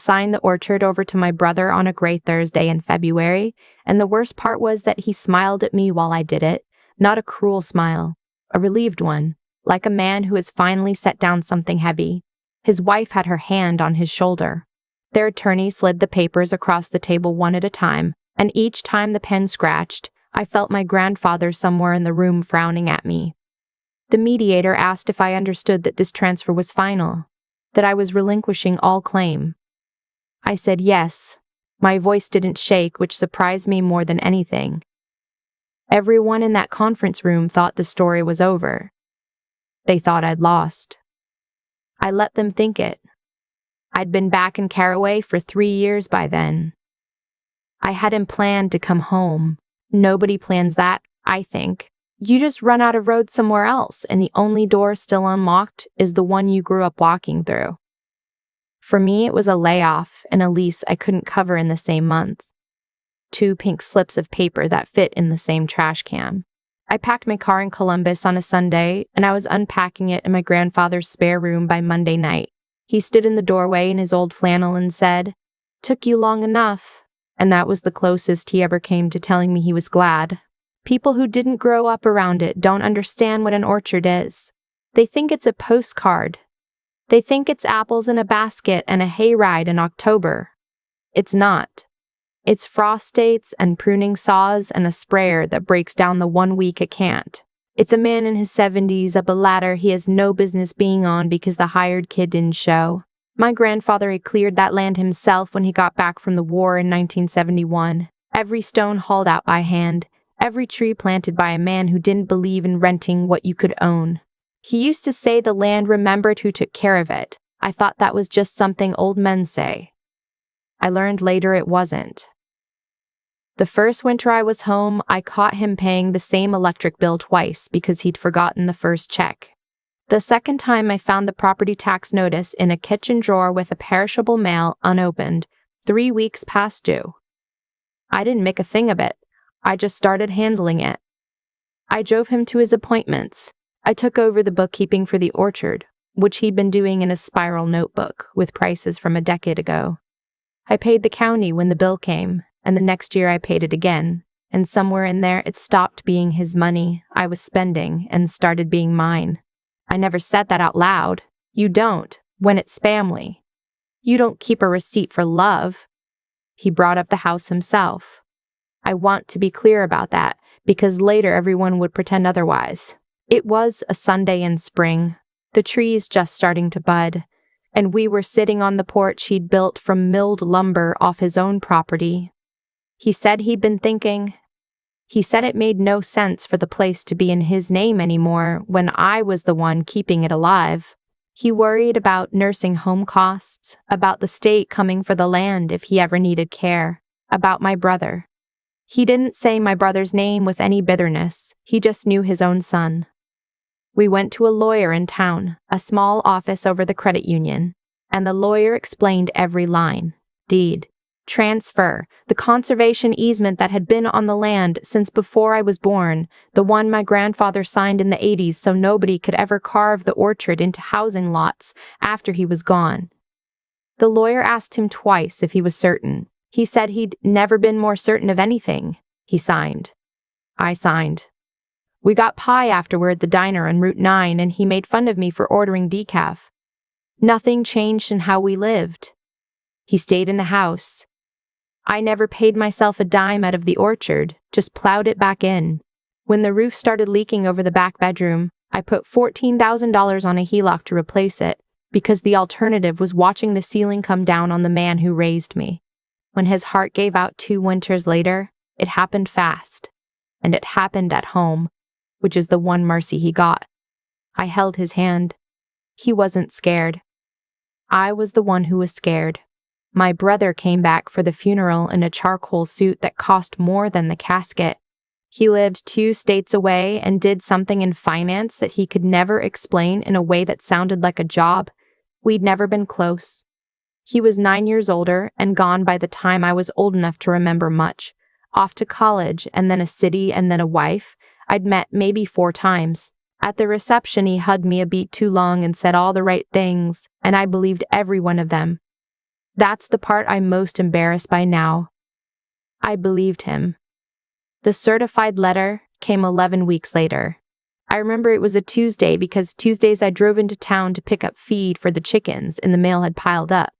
signed the orchard over to my brother on a gray Thursday in February, and the worst part was that he smiled at me while I did it. Not a cruel smile, a relieved one, like a man who has finally set down something heavy. His wife had her hand on his shoulder. Their attorney slid the papers across the table one at a time, and each time the pen scratched, I felt my grandfather somewhere in the room frowning at me. The mediator asked if I understood that this transfer was final, that I was relinquishing all claim. I said yes. My voice didn't shake, which surprised me more than anything. Everyone in that conference room thought the story was over. They thought I'd lost. I let them think it. I'd been back in Caraway for 3 years by then. I hadn't planned to come home. Nobody plans that, I think. You just run out of road somewhere else, and the only door still unlocked is the one you grew up walking through. For me, it was a layoff and a lease I couldn't cover in the same month. 2 pink slips of paper that fit in the same trash can. I packed my car in Columbus on a Sunday, and I was unpacking it in my grandfather's spare room by Monday night. He stood in the doorway in his old flannel and said, "Took you long enough." And that was the closest he ever came to telling me he was glad. People who didn't grow up around it don't understand what an orchard is. They think it's a postcard. They think it's apples in a basket and a hayride in October. It's not. It's frost dates and pruning saws and a sprayer that breaks down the 1 week it can't. It's a man in his 70s up a ladder he has no business being on because the hired kid didn't show. My grandfather had cleared that land himself when he got back from the war in 1971. Every stone hauled out by hand, every tree planted by a man who didn't believe in renting what you could own. He used to say the land remembered who took care of it. I thought that was just something old men say. I learned later it wasn't. The first winter I was home, I caught him paying the same electric bill twice because he'd forgotten the first check. The second time I found the property tax notice in a kitchen drawer with a perishable mail unopened, 3 weeks past due. I didn't make a thing of it. I just started handling it. I drove him to his appointments. I took over the bookkeeping for the orchard, which he'd been doing in a spiral notebook with prices from a decade ago. I paid the county when the bill came, and the next year I paid it again, and somewhere in there it stopped being his money I was spending and started being mine. I never said that out loud. You don't, when it's family. You don't keep a receipt for love. He brought up the house himself. I want to be clear about that, because later everyone would pretend otherwise. It was a Sunday in spring, the trees just starting to bud, and we were sitting on the porch he'd built from milled lumber off his own property. He said he'd been thinking. He said it made no sense for the place to be in his name anymore when I was the one keeping it alive. He worried about nursing home costs, about the state coming for the land if he ever needed care, about my brother. He didn't say my brother's name with any bitterness, he just knew his own son. We went to a lawyer in town, a small office over the credit union, and the lawyer explained every line. Deed, transfer, the conservation easement that had been on the land since before I was born, the one my grandfather signed in the 80s so nobody could ever carve the orchard into housing lots after he was gone. The lawyer asked him twice if he was certain. He said he'd never been more certain of anything. He signed. I signed. We got pie afterward at the diner on Route 9 and he made fun of me for ordering decaf. Nothing changed in how we lived. He stayed in the house. I never paid myself a dime out of the orchard, just plowed it back in. When the roof started leaking over the back bedroom, I put $14,000 on a HELOC to replace it, because the alternative was watching the ceiling come down on the man who raised me. When his heart gave out 2 winters later, it happened fast. And it happened at home, which is the one mercy he got. I held his hand. He wasn't scared. I was the one who was scared. My brother came back for the funeral in a charcoal suit that cost more than the casket. He lived 2 states away and did something in finance that he could never explain in a way that sounded like a job. We'd never been close. He was 9 years older and gone by the time I was old enough to remember much. Off to college and then a city and then a wife. I'd met maybe 4 times. At the reception, he hugged me a beat too long and said all the right things, and I believed every one of them. That's the part I'm most embarrassed by now. I believed him. The certified letter came 11 weeks later. I remember it was a Tuesday because Tuesdays I drove into town to pick up feed for the chickens and the mail had piled up.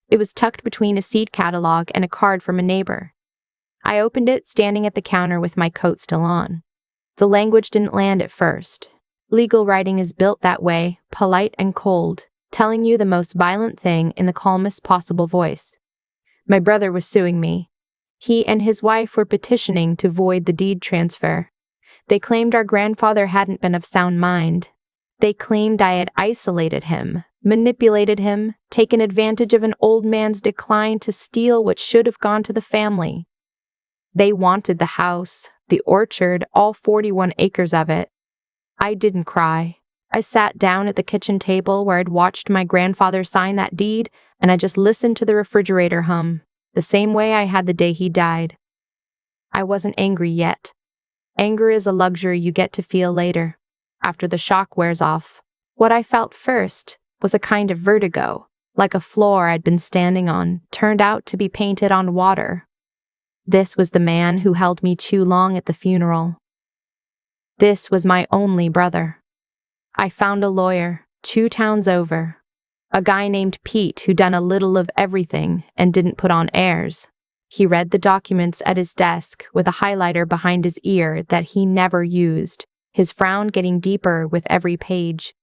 It was tucked between a seed catalog and a card from a neighbor. I opened it standing at the counter with my coat still on. The language didn't land at first. Legal writing is built that way, polite and cold, telling you the most violent thing in the calmest possible voice. My brother was suing me. He and his wife were petitioning to void the deed transfer. They claimed our grandfather hadn't been of sound mind. They claimed I had isolated him, manipulated him, taken advantage of an old man's decline to steal what should have gone to the family. They wanted the house, the orchard, all 41 acres of it. I didn't cry. I sat down at the kitchen table where I'd watched my grandfather sign that deed, and I just listened to the refrigerator hum, the same way I had the day he died. I wasn't angry yet. Anger is a luxury you get to feel later, after the shock wears off. What I felt first was a kind of vertigo, like a floor I'd been standing on, turned out to be painted on water. This was the man who held me too long at the funeral. This was my only brother. I found a lawyer, 2 towns over. A guy named Pete who done a little of everything and didn't put on airs. He read the documents at his desk with a highlighter behind his ear that he never used, his frown getting deeper with every page.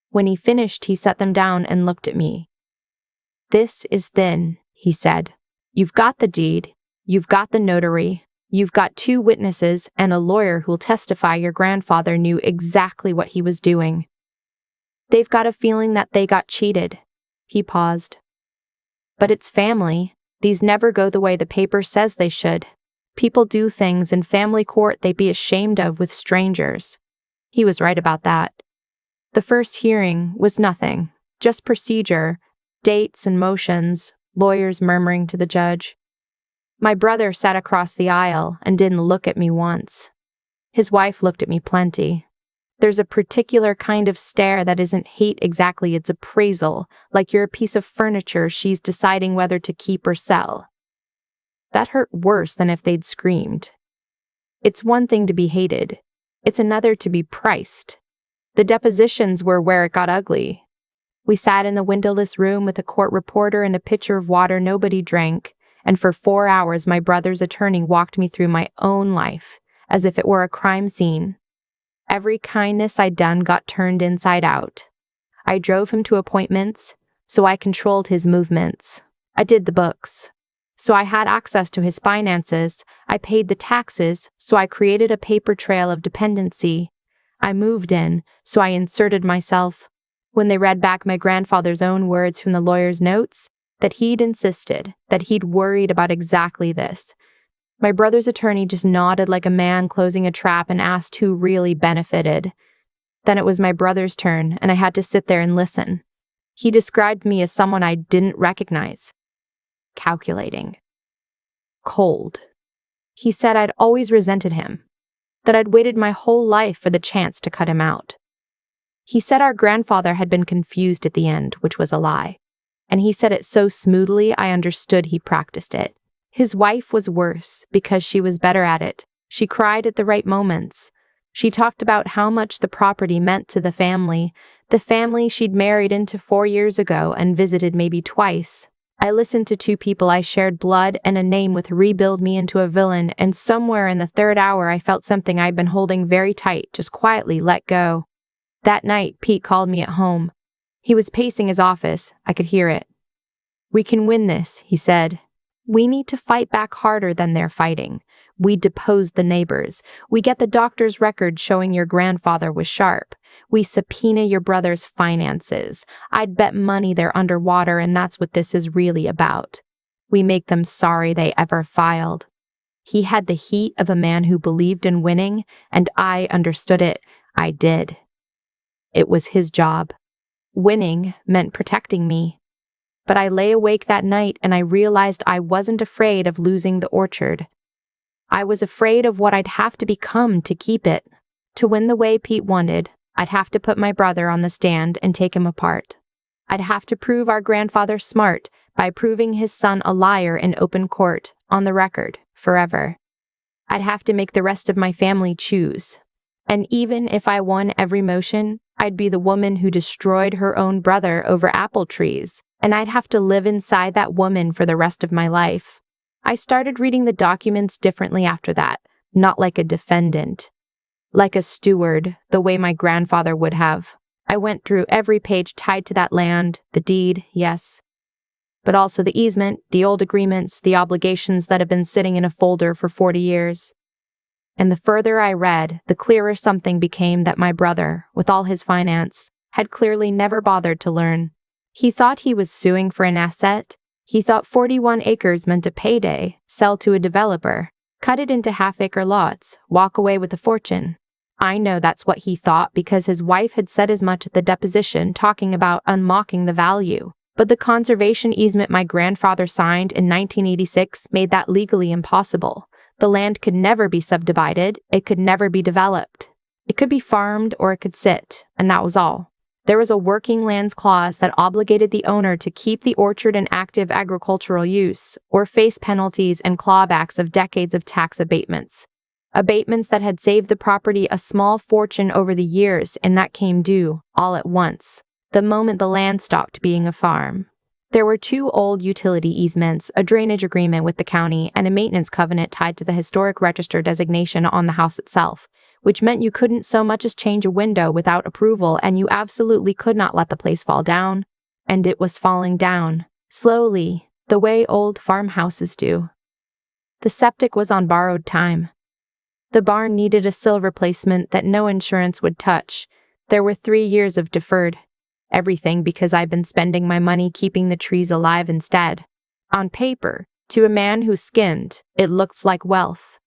When he finished, he set them down and looked at me. "This is thin," he said. "You've got the deed, you've got the notary, you've got 2 witnesses and a lawyer who'll testify your grandfather knew exactly what he was doing. They've got a feeling that they got cheated." He paused. "But it's family. These never go the way the paper says they should. People do things in family court they'd be ashamed of with strangers." He was right about that. The first hearing was nothing, just procedure, dates and motions, lawyers murmuring to the judge. My brother sat across the aisle and didn't look at me once. His wife looked at me plenty. There's a particular kind of stare that isn't hate exactly, it's appraisal, like you're a piece of furniture she's deciding whether to keep or sell. That hurt worse than if they'd screamed. It's one thing to be hated. It's another to be priced. The depositions were where it got ugly. We sat in the windowless room with a court reporter and a pitcher of water nobody drank, and for 4 hours my brother's attorney walked me through my own life, as if it were a crime scene. Every kindness I'd done got turned inside out. I drove him to appointments, so I controlled his movements. I did the books, so I had access to his finances. I paid the taxes, so I created a paper trail of dependency. I moved in, so I inserted myself. When they read back my grandfather's own words from the lawyer's notes, that he'd insisted, that he'd worried about exactly this. My brother's attorney just nodded like a man closing a trap and asked who really benefited. Then it was my brother's turn, and I had to sit there and listen. He described me as someone I didn't recognize. Calculating. Cold. He said I'd always resented him, that I'd waited my whole life for the chance to cut him out. He said our grandfather had been confused at the end, which was a lie. And he said it so smoothly I understood he practiced it. His wife was worse because she was better at it. She cried at the right moments. She talked about how much the property meant to the family she'd married into 4 years ago and visited maybe twice. I listened to 2 people I shared blood and a name with rebuild me into a villain, and somewhere in the 3rd hour I felt something I'd been holding very tight just quietly let go. That night, Pete called me at home. He was pacing his office. I could hear it. "We can win this," he said. "We need to fight back harder than they're fighting. We depose the neighbors. We get the doctor's record showing your grandfather was sharp. We subpoena your brother's finances. I'd bet money they're underwater, and that's what this is really about. We make them sorry they ever filed." He had the heat of a man who believed in winning, and I understood it. I did. It was his job. Winning meant protecting me. But I lay awake that night and I realized I wasn't afraid of losing the orchard. I was afraid of what I'd have to become to keep it. To win the way Pete wanted, I'd have to put my brother on the stand and take him apart. I'd have to prove our grandfather smart by proving his son a liar in open court, on the record, forever. I'd have to make the rest of my family choose. And even if I won every motion, I'd be the woman who destroyed her own brother over apple trees, and I'd have to live inside that woman for the rest of my life. I started reading the documents differently after that, not like a defendant, like a steward, the way my grandfather would have. I went through every page tied to that land, the deed, yes, but also the easement, the old agreements, the obligations that have been sitting in a folder for 40 years. And the further I read, the clearer something became that my brother, with all his finance, had clearly never bothered to learn. He thought he was suing for an asset. He thought 41 acres meant a payday, sell to a developer, cut it into half-acre lots, walk away with a fortune. I know that's what he thought because his wife had said as much at the deposition, talking about unmocking the value. But the conservation easement my grandfather signed in 1986 made that legally impossible. The land could never be subdivided, it could never be developed. It could be farmed or it could sit, and that was all. There was a working lands clause that obligated the owner to keep the orchard in active agricultural use, or face penalties and clawbacks of decades of tax abatements. Abatements that had saved the property a small fortune over the years, and that came due, all at once, the moment the land stopped being a farm. There were 2 old utility easements, a drainage agreement with the county, and a maintenance covenant tied to the historic register designation on the house itself, which meant you couldn't so much as change a window without approval, and you absolutely could not let the place fall down. And it was falling down, slowly, the way old farmhouses do. The septic was on borrowed time. The barn needed a sill replacement that no insurance would touch. There were 3 years of deferred. Everything because I've been spending my money keeping the trees alive instead. On paper, to a man who skimmed, it looked like wealth.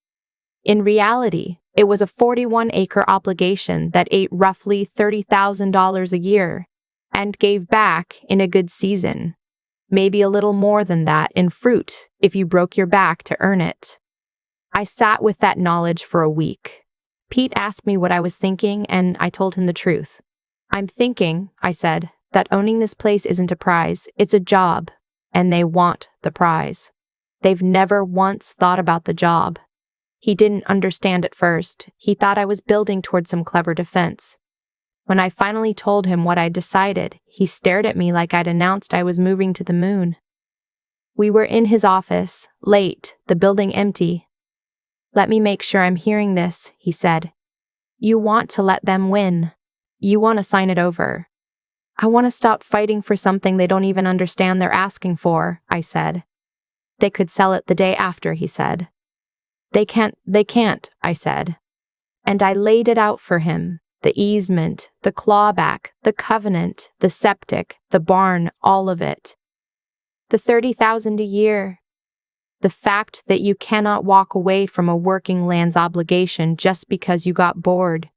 In reality, it was a 41-acre obligation that ate roughly $30,000 a year and gave back in a good season. Maybe a little more than that in fruit if you broke your back to earn it. I sat with that knowledge for a week. Pete asked me what I was thinking, and I told him the truth. I'm thinking, I said, that owning this place isn't a prize, it's a job, and they want the prize. They've never once thought about the job. He didn't understand at first. He thought I was building toward some clever defense. When I finally told him what I'd decided, he stared at me like I'd announced I was moving to the moon. We were in his office, late, the building empty. Let me make sure I'm hearing this, he said. You want to let them win. You want to sign it over. I want to stop fighting for something they don't even understand they're asking for, I said. They could sell it the day after, he said. They can't, I said. And I laid it out for him. The easement, the clawback, the covenant, the septic, the barn, all of it. The $30,000 a year. The fact that you cannot walk away from a working lands obligation just because you got bored.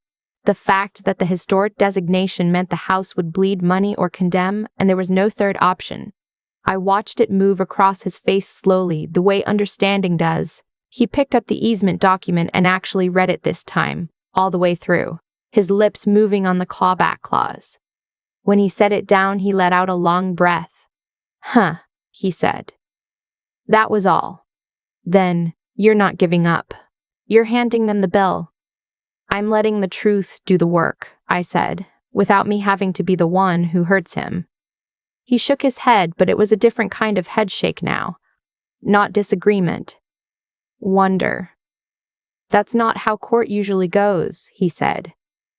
The fact that the historic designation meant the house would bleed money or condemn, and there was no third option. I watched it move across his face slowly, the way understanding does. He picked up the easement document and actually read it this time, all the way through, his lips moving on the clawback clause. When he set it down, he let out a long breath. Huh, he said. That was all. Then, you're not giving up. You're handing them the bill. I'm letting the truth do the work, I said, without me having to be the one who hurts him. He shook his head, but it was a different kind of headshake now. Not disagreement. Wonder. That's not how court usually goes, he said.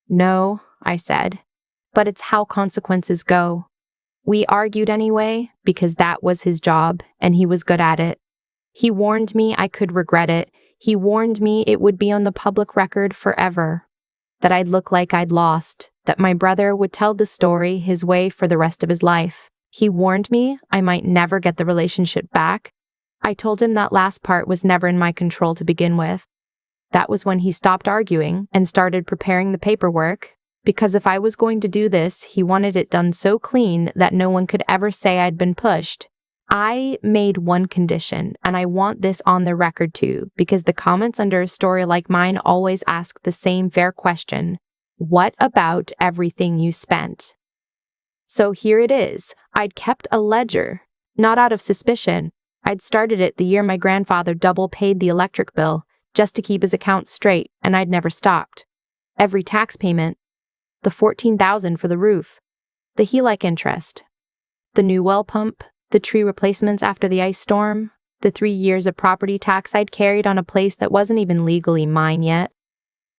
No, I said, but it's how consequences go. We argued anyway, because that was his job, and he was good at it. He warned me I could regret it. He warned me it would be on the public record forever. That I'd look like I'd lost. That my brother would tell the story his way for the rest of his life. He warned me I might never get the relationship back. I told him that last part was never in my control to begin with. That was when he stopped arguing and started preparing the paperwork. Because if I was going to do this, he wanted it done so clean that no one could ever say I'd been pushed. I made one condition, and I want this on the record too, because the comments under a story like mine always ask the same fair question. What about everything you spent? So here it is. I'd kept a ledger, not out of suspicion. I'd started it the year my grandfather double paid the electric bill, just to keep his accounts straight, and I'd never stopped. Every tax payment, the $14,000 for the roof, the HELOC interest, the new well pump, the tree replacements after the ice storm, the 3 years of property tax I'd carried on a place that wasn't even legally mine yet.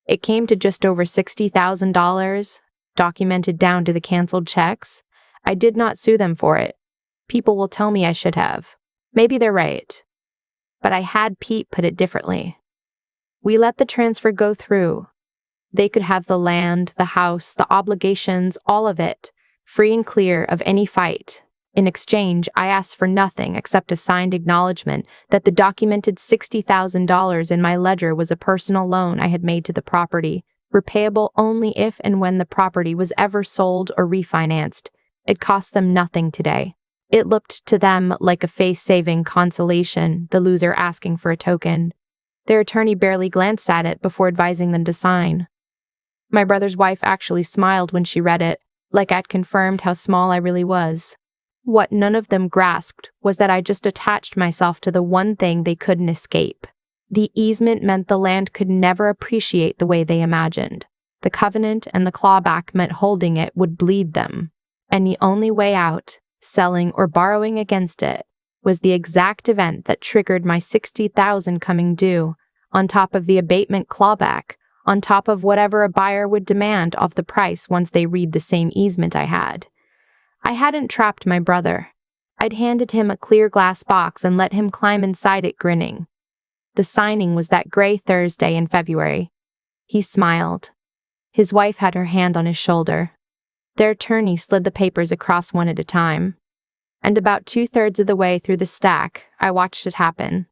It came to just over $60,000, documented down to the canceled checks. I did not sue them for it. People will tell me I should have. Maybe they're right. But I had Pete put it differently. We let the transfer go through. They could have the land, the house, the obligations, all of it, free and clear of any fight. In exchange, I asked for nothing except a signed acknowledgement that the documented $60,000 in my ledger was a personal loan I had made to the property, repayable only if and when the property was ever sold or refinanced. It cost them nothing today. It looked to them like a face-saving consolation, the loser asking for a token. Their attorney barely glanced at it before advising them to sign. My brother's wife actually smiled when she read it, like I'd confirmed how small I really was. What none of them grasped was that I just attached myself to the one thing they couldn't escape. The easement meant the land could never appreciate the way they imagined. The covenant and the clawback meant holding it would bleed them. And the only way out, selling or borrowing against it, was the exact event that triggered my $60,000 coming due, on top of the abatement clawback, on top of whatever a buyer would demand of the price once they read the same easement I had. I hadn't trapped my brother. I'd handed him a clear glass box and let him climb inside it grinning. The signing was that gray Thursday in February. He smiled. His wife had her hand on his shoulder. Their attorney slid the papers across one at a time. And about 2/3 of the way through the stack, I watched it happen.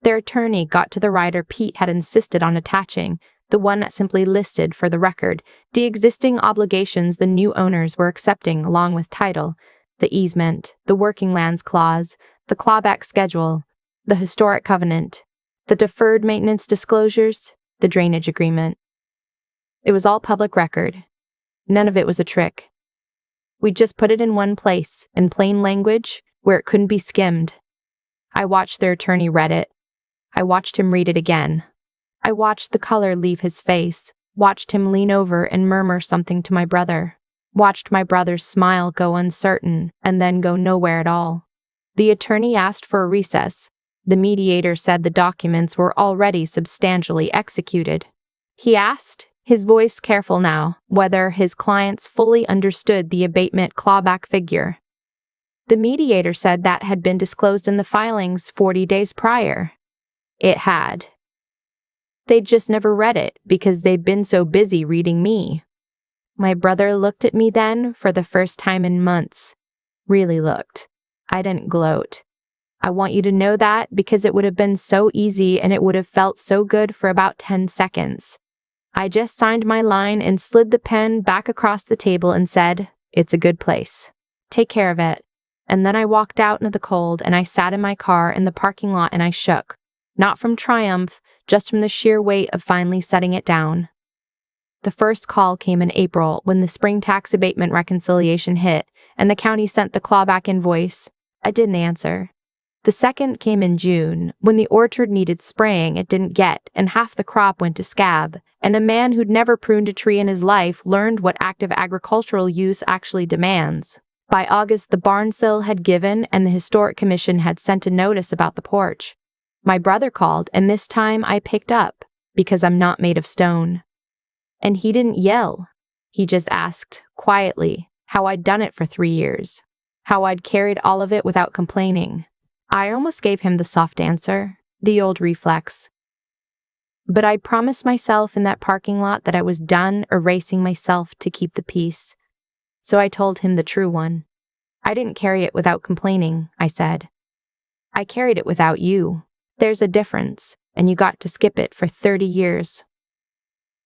Their attorney got to the rider Pete had insisted on attaching, the one that simply listed for the record the existing obligations the new owners were accepting along with title, the easement, the working lands clause, the clawback schedule, the historic covenant, the deferred maintenance disclosures, the drainage agreement. It was all public record. None of it was a trick. We just put it in one place, in plain language, where it couldn't be skimmed. I watched their attorney read it. I watched him read it again. I watched the color leave his face, watched him lean over and murmur something to my brother, watched my brother's smile go uncertain and then go nowhere at all. The attorney asked for a recess. The mediator said the documents were already substantially executed. He asked, his voice careful now, whether his clients fully understood the abatement clawback figure. The mediator said that had been disclosed in the filings 40 days prior. It had. They'd just never read it because they'd been so busy reading me. My brother looked at me then for the first time in months. Really looked. I didn't gloat. I want you to know that because it would have been so easy and it would have felt so good for about 10 seconds. I just signed my line and slid the pen back across the table and said, "It's a good place. Take care of it." And then I walked out into the cold and I sat in my car in the parking lot and I shook. Not from triumph, just from the sheer weight of finally setting it down. The first call came in April when the spring tax abatement reconciliation hit and the county sent the clawback invoice. I didn't answer. The second came in June when the orchard needed spraying it didn't get and half the crop went to scab, and a man who'd never pruned a tree in his life learned what active agricultural use actually demands. By August, the barn sale had given and the Historic Commission had sent a notice about the porch. My brother called, and this time I picked up, because I'm not made of stone. And he didn't yell. He just asked, quietly, how I'd done it for 3 years. How I'd carried all of it without complaining. I almost gave him the soft answer, the old reflex. But I promised myself in that parking lot that I was done erasing myself to keep the peace. So I told him the true one. I didn't carry it without complaining, I said. I carried it without you. There's a difference, and you got to skip it for 30 years.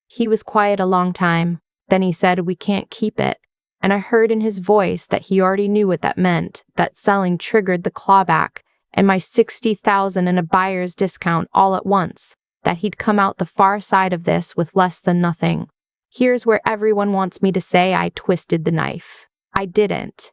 He was quiet a long time. Then he said, "We can't keep it." And I heard in his voice that he already knew what that meant, that selling triggered the clawback, and my $60,000 and a buyer's discount all at once, that he'd come out the far side of this with less than nothing. Here's where everyone wants me to say I twisted the knife. I didn't.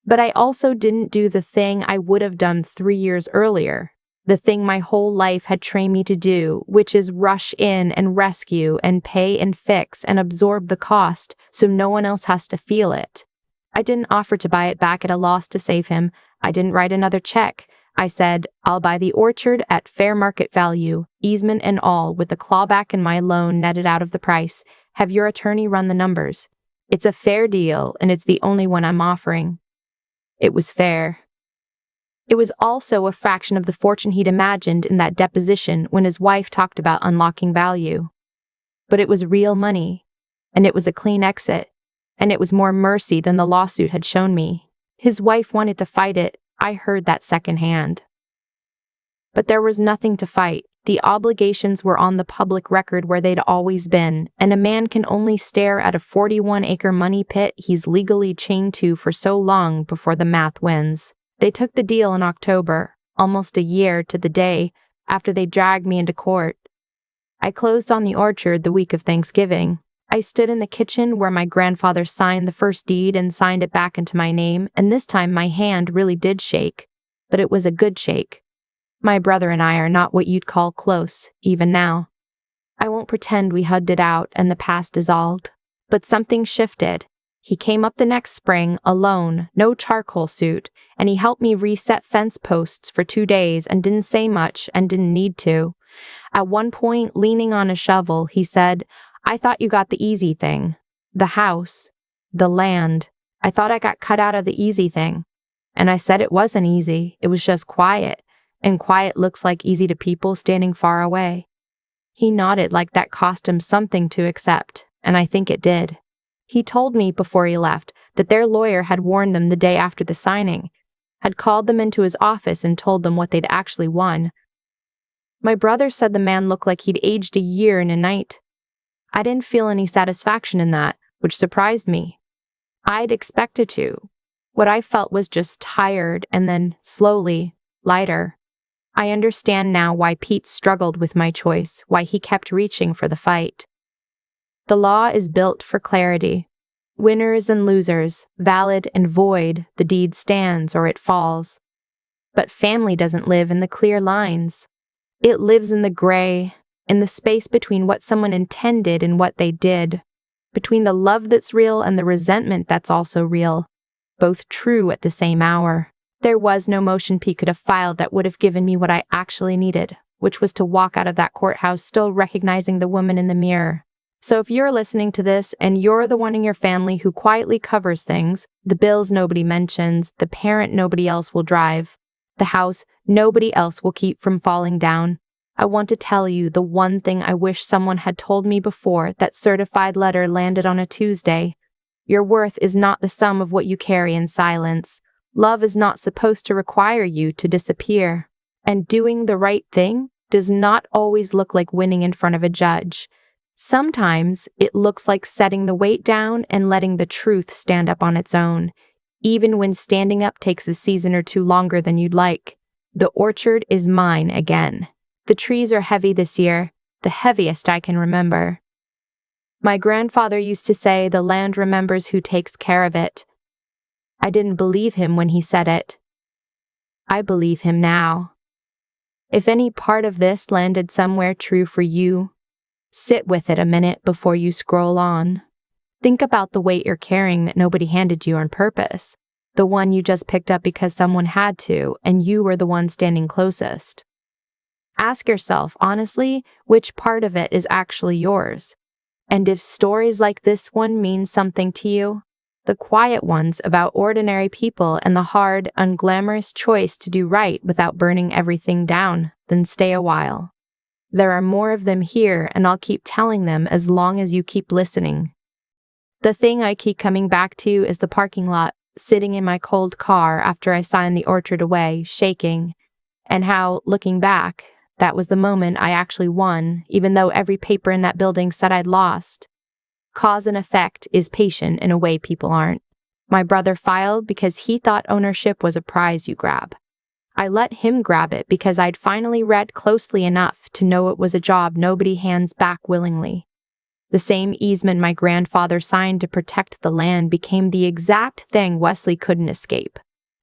But I also didn't do the thing I would have done 3 years earlier, the thing my whole life had trained me to do, which is rush in and rescue and pay and fix and absorb the cost so no one else has to feel it. I didn't offer to buy it back at a loss to save him. I didn't write another check. I said, I'll buy the orchard at fair market value, easement and all, with the clawback and my loan netted out of the price. Have your attorney run the numbers. It's a fair deal, and it's the only one I'm offering. It was fair. It was also a fraction of the fortune he'd imagined in that deposition when his wife talked about unlocking value. But it was real money, and it was a clean exit, and it was more mercy than the lawsuit had shown me. His wife wanted to fight it. I heard that secondhand. But there was nothing to fight. The obligations were on the public record where they'd always been, and a man can only stare at a 41-acre money pit he's legally chained to for so long before the math wins. They took the deal in October, almost a year to the day after they dragged me into court. I closed on the orchard the week of Thanksgiving. I stood in the kitchen where my grandfather signed the first deed and signed it back into my name, and this time my hand really did shake, but it was a good shake. My brother and I are not what you'd call close, even now. I won't pretend we hugged it out and the past dissolved, but something shifted. He came up the next spring, alone, no charcoal suit, and he helped me reset fence posts for 2 days and didn't say much and didn't need to. At one point, leaning on a shovel, he said, I thought you got the easy thing. The house. The land. I thought I got cut out of the easy thing. And I said it wasn't easy, it was just quiet. And quiet looks like easy to people standing far away. He nodded like that cost him something to accept, and I think it did. He told me before he left that their lawyer had warned them the day after the signing, had called them into his office and told them what they'd actually won. My brother said the man looked like he'd aged a year in a night. I didn't feel any satisfaction in that, which surprised me. I'd expected to. What I felt was just tired and then, slowly, lighter. I understand now why Pete struggled with my choice, why he kept reaching for the fight. The law is built for clarity. Winners and losers, valid and void, the deed stands or it falls. But family doesn't live in the clear lines. It lives in the gray, in the space between what someone intended and what they did, between the love that's real and the resentment that's also real, both true at the same hour. There was no motion Pete could have filed that would have given me what I actually needed, which was to walk out of that courthouse still recognizing the woman in the mirror. So if you're listening to this and you're the one in your family who quietly covers things, the bills nobody mentions, the parent nobody else will drive, the house nobody else will keep from falling down, I want to tell you the one thing I wish someone had told me before that certified letter landed on a Tuesday. Your worth is not the sum of what you carry in silence. Love is not supposed to require you to disappear. And doing the right thing does not always look like winning in front of a judge. Sometimes it looks like setting the weight down and letting the truth stand up on its own, even when standing up takes a season or two longer than you'd like. The orchard is mine again. The trees are heavy this year, the heaviest I can remember. My grandfather used to say the land remembers who takes care of it. I didn't believe him when he said it. I believe him now. If any part of this landed somewhere true for you, sit with it a minute before you scroll on. Think about the weight you're carrying that nobody handed you on purpose, the one you just picked up because someone had to, and you were the one standing closest. Ask yourself, honestly, which part of it is actually yours. And if stories like this one mean something to you, the quiet ones about ordinary people and the hard, unglamorous choice to do right without burning everything down, then stay a while. There are more of them here, and I'll keep telling them as long as you keep listening. The thing I keep coming back to is the parking lot, sitting in my cold car after I signed the orchard away, shaking, and how, looking back, that was the moment I actually won, even though every paper in that building said I'd lost. Cause and effect is patient in a way people aren't. My brother filed because he thought ownership was a prize you grab. I let him grab it because I'd finally read closely enough to know it was a job nobody hands back willingly. The same easement my grandfather signed to protect the land became the exact thing Wesley couldn't escape.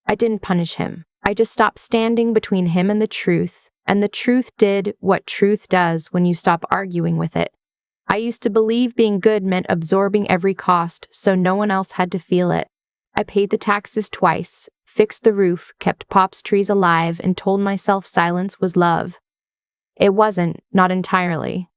I didn't punish him. I just stopped standing between him and the truth did what truth does when you stop arguing with it. I used to believe being good meant absorbing every cost so no one else had to feel it. I paid the taxes twice, fixed the roof, kept Pop's trees alive, and told myself silence was love. It wasn't, not entirely.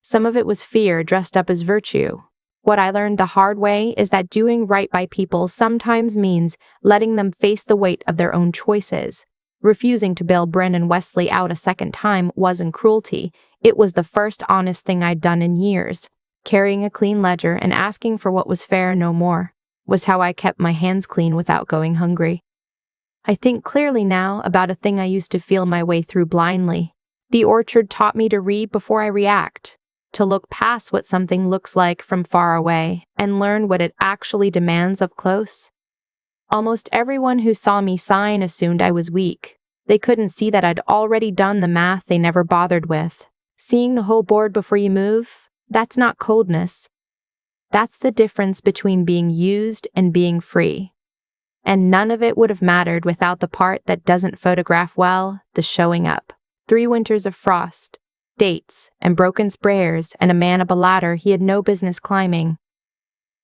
Some of it was fear dressed up as virtue. What I learned the hard way is that doing right by people sometimes means letting them face the weight of their own choices. Refusing to bail Bryn and Wesley out a second time wasn't cruelty. It was the first honest thing I'd done in years. Carrying a clean ledger and asking for what was fair no more was how I kept my hands clean without going hungry. I think clearly now about a thing I used to feel my way through blindly. The orchard taught me to read before I react, to look past what something looks like from far away and learn what it actually demands of close. Almost everyone who saw me sign assumed I was weak. They couldn't see that I'd already done the math they never bothered with. Seeing the whole board before you move, that's not coldness. That's the difference between being used and being free. And none of it would have mattered without the part that doesn't photograph well, the showing up. 3 winters of frost, dates, and broken sprayers, and a man up a ladder he had no business climbing.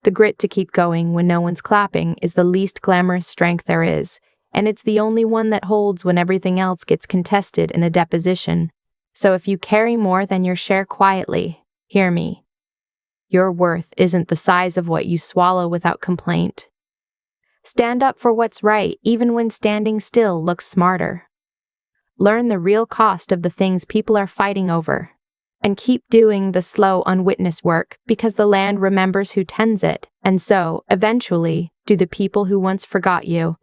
The grit to keep going when no one's clapping is the least glamorous strength there is, and it's the only one that holds when everything else gets contested in a deposition. So if you carry more than your share quietly, hear me. Your worth isn't the size of what you swallow without complaint. Stand up for what's right, even when standing still looks smarter. Learn the real cost of the things people are fighting over. And keep doing the slow, unwitnessed work because the land remembers who tends it, and so, eventually, do the people who once forgot you.